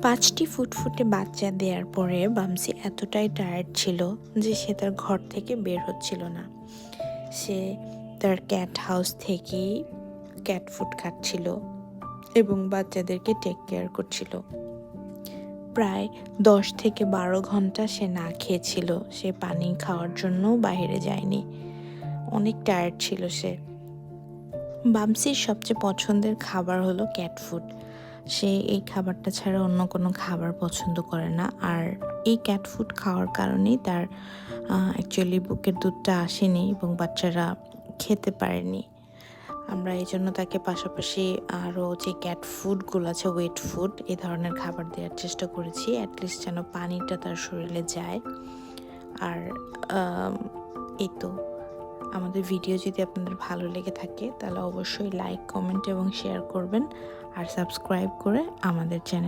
5টি ফুটফুটে বাচ্চা দেওয়ার পরে বামসি এতটাই টায়ার্ড ছিল যে সে তার ঘর থেকে বের হচ্ছিল না। সে তার ক্যাট হাউস থেকেই ক্যাট ফুড খাচ্ছিল এবং বাচ্চাদেরকে টেক কেয়ার করছিল। প্রায় 10 থেকে 12 ঘন্টা সে না খেয়েছিল। সে পানি খাওয়ার জন্য বাইরে যায়নি, অনেক টায়ার্ড ছিল সে। বামসির সবচেয়ে পছন্দের খাবার হলো ক্যাট ফুড। সে এই খাবারটা ছাড়া অন্য কোনো খাবার পছন্দ করে না। আর এই ক্যাট ফুড খাওয়ার কারণেই তার অ্যাকচুয়ালি বুকের দুধটা আসেনি এবং বাচ্চারা খেতে পারেনি। আমরা এই জন্য তাকে পাশাপাশি আরও যে ক্যাট ফুডগুলো আছে, ওয়েট ফুড, এই ধরনের খাবার দেওয়ার চেষ্টা করেছি, অ্যাটলিস্ট যেন পানিটা তার শরীরে যায়। আর এই তো, আমাদের ভিডিও যদি আপনাদের ভালো লেগে থাকে তাহলে অবশ্যই লাইক, কমেন্ট এবং শেয়ার করবেন আর সাবস্ক্রাইব করে আমাদের চ্যানেল